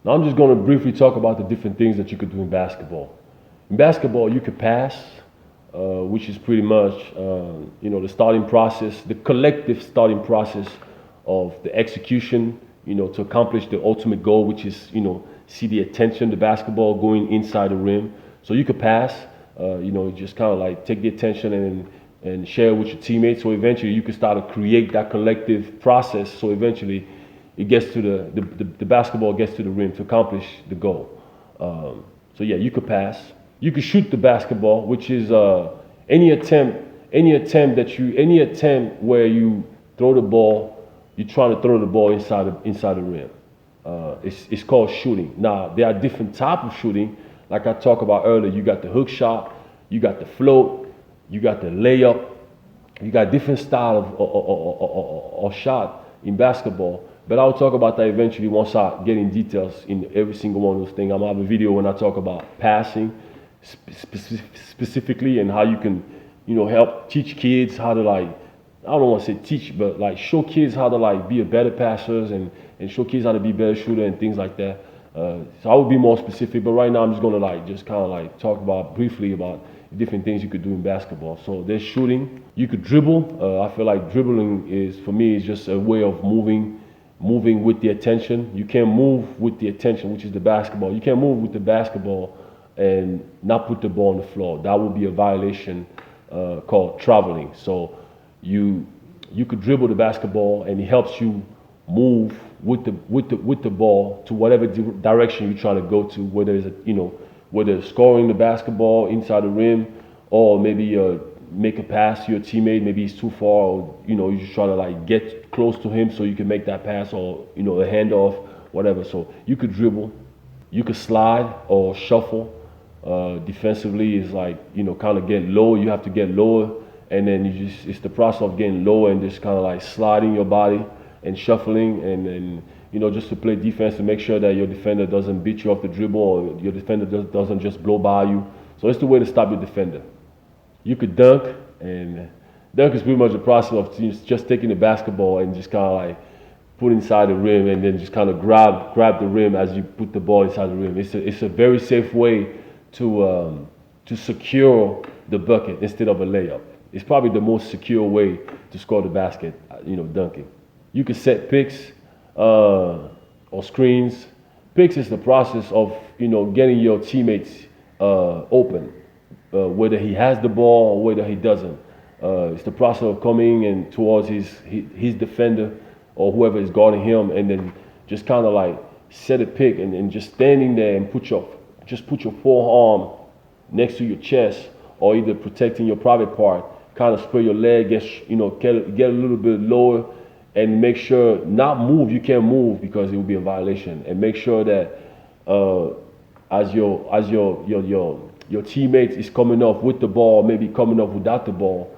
Now I'm just going to briefly talk about the different things that you could do in basketball. In basketball, you could pass, which is pretty much, the starting process, the collective starting process of the execution, to accomplish the ultimate goal, which is, see the attention, the basketball going inside the rim. So you could pass, just kind of like take the attention and share it with your teammates. So eventually you can start to create that collective process. So eventually it gets to the basketball gets to the rim to accomplish the goal. So yeah, you could pass. You could shoot the basketball, which is any attempt where you throw the ball, you're trying to throw the ball inside the rim. It's called shooting. Now there are different type of shooting. Like I talked about earlier, you got the hook shot, you got the float, you got the layup, you got different style of shot in basketball. But I'll talk about that eventually once I get in details in every single one of those things. I'm gonna have a video when I talk about passing specifically and how you can, help teach kids how to I don't want to say teach, but show kids how to be a better passers and show kids how to be better shooter and things like that. So I would be more specific, but right now I'm just gonna just kind of talk about briefly about different things you could do in basketball. So there's shooting. You could dribble. I feel like dribbling for me is just a way of moving with the attention. You can't move with the attention, which is the basketball. You can't move with the basketball and not put the ball on the floor. That would be a violation called traveling. So you could dribble the basketball and it helps you move with the ball to whatever direction you're trying to go to, whether it's scoring the basketball inside the rim, or maybe make a pass to your teammate. Maybe he's too far, or you're just trying to get close to him so you can make that pass, or a handoff, whatever. So you could dribble, you could slide or shuffle. Defensively is kind of get low. You have to get lower, and then it's the process of getting lower and just kind of sliding your body and shuffling and just to play defense to make sure that your defender doesn't beat you off the dribble, or your defender doesn't just blow by you. So it's the way to stop your defender. You could dunk, and dunk is pretty much the process of just taking the basketball and just kind of put inside the rim, and then just kind of grab the rim as you put the ball inside the rim. It's a very safe way to secure the bucket instead of a layup. It's probably the most secure way to score the basket, dunking. You could set picks or screens. Picks is the process of getting your teammates open, whether he has the ball or whether he doesn't. It's the process of coming and towards his defender or whoever is guarding him, and then just kind of set a pick and just standing there and put your forearm next to your chest, or either protecting your private part. Kind of spread your leg, get a little bit lower, and make sure not move. You can't move because it will be a violation. And make sure that as your teammates is coming up with the ball, maybe coming up without the ball,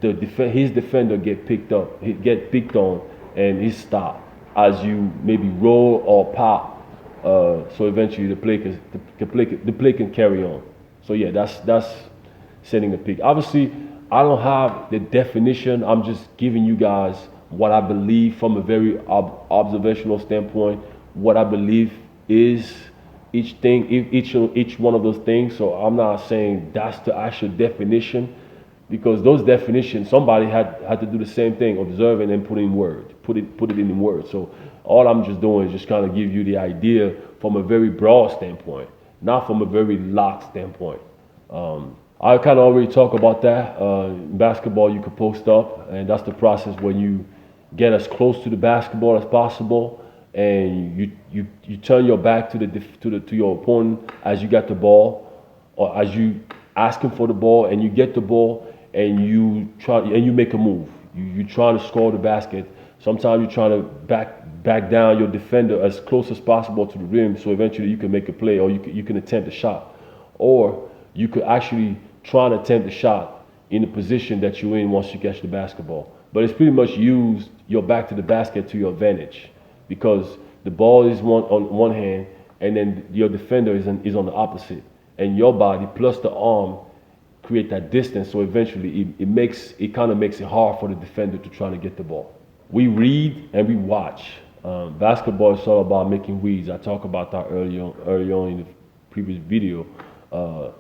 his defender get picked on, and he stop as you maybe roll or pop. So eventually the play can carry on. So yeah, that's setting the pick. Obviously, I don't have the definition. I'm just giving you guys what I believe from a very observational standpoint. What I believe is each one of those things. So I'm not saying that's the actual definition, because those definitions, somebody had to do the same thing, observe and then put it in words. So all I'm just doing is just kind of give you the idea from a very broad standpoint, not from a very locked standpoint. I kind of already talked about that. In basketball, you could post up, and that's the process when you get as close to the basketball as possible, and you turn your back to your opponent as you get the ball, or as you asking for the ball, and you get the ball, and you make a move. You trying to score the basket. Sometimes you're trying to back down your defender as close as possible to the rim, so eventually you can make a play, or you can attempt a shot, or you could actually try to attempt a shot in the position that you're in once you catch the basketball. But it's pretty much use your back to the basket to your advantage, because the ball is on one hand, and then your defender is on the opposite, and your body plus the arm create that distance. So eventually it kind of makes it hard for the defender to try to get the ball. We read and we watch Basketball is all about making reads. I talked about that early on in the previous video.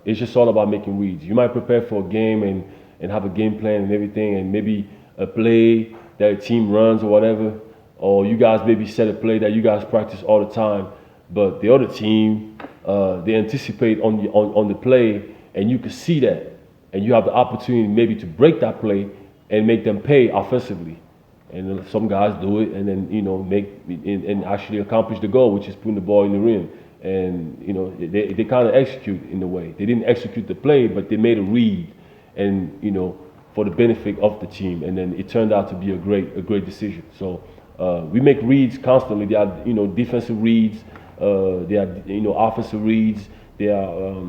It's just all about making reads. You might prepare for a game and have a game plan and everything, and maybe a play that a team runs or whatever, or you guys maybe set a play that you guys practice all the time, but the other team, they anticipate on the play, and you can see that, and you have the opportunity maybe to break that play and make them pay offensively. And then some guys do it, and then make and actually accomplish the goal, which is putting the ball in the rim. And they kind of execute in a way. They didn't execute the play, but they made a read, and for the benefit of the team. And then it turned out to be a great decision. So we make reads constantly. There are defensive reads, there are offensive reads. There are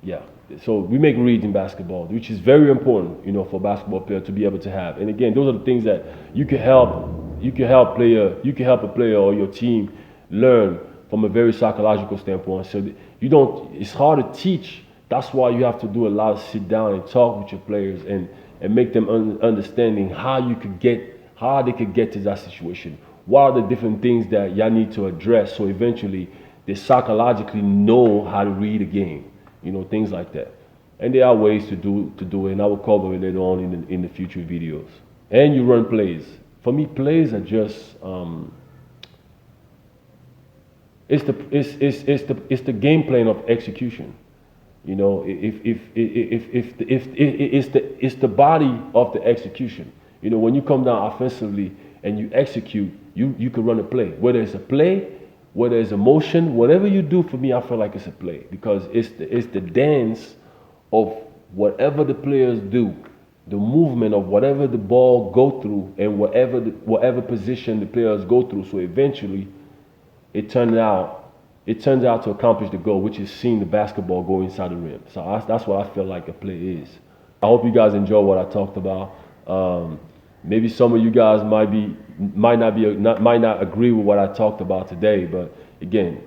yeah. So we make reads in basketball, which is very important, for a basketball player to be able to have. And again, those are the things that you can help a player or your team learn from a very psychological standpoint. So it's hard to teach. That's why you have to do a lot of sit down and talk with your players and make them understanding how they could get to that situation. What are the different things that y'all need to address so eventually they psychologically know how to read a game. Things like that. And there are ways to do it, and I will cover it later on in the future videos. And you run plays. For me, plays are just it's the game plan of execution. It's the body of the execution. When you come down offensively and you execute, you can run a play. Whether it's a play, whether it's a motion, whatever you do, for me, I feel like it's a play, because it's the dance of whatever the players do, the movement of whatever the ball go through, and whatever position the players go through. So eventually, it turns out to accomplish the goal, which is seeing the basketball go inside the rim. So that's what I feel like a play is. I hope you guys enjoy what I talked about. Maybe some of you guys might not agree with what I talked about today, but again,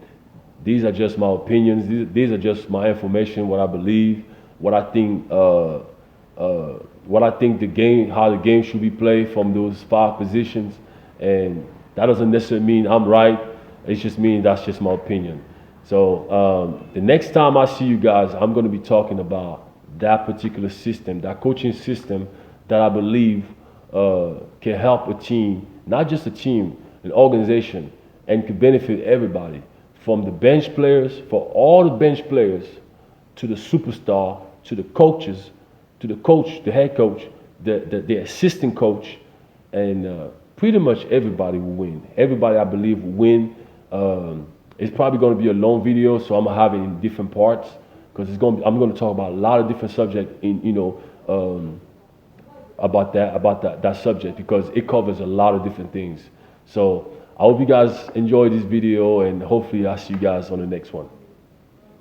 these are just my opinions. These are just my information, what I believe, what I think how the game should be played from those 5 positions. And that doesn't necessarily mean I'm right. It just means that's just my opinion. So the next time I see you guys, I'm going to be talking about that particular system, that coaching system that I believe can help a team, not just a team, an organization, and can benefit everybody, from the bench players, for all the bench players, to the superstar, to the coaches, to the coach, the head coach, the assistant coach, and pretty much everybody will win. Everybody, I believe, will win. It's probably going to be a long video, so I'm gonna have it in different parts, because I'm going to talk about a lot of different subjects about that subject, because it covers a lot of different things. So I hope you guys enjoyed this video, and hopefully I'll see you guys on the next one.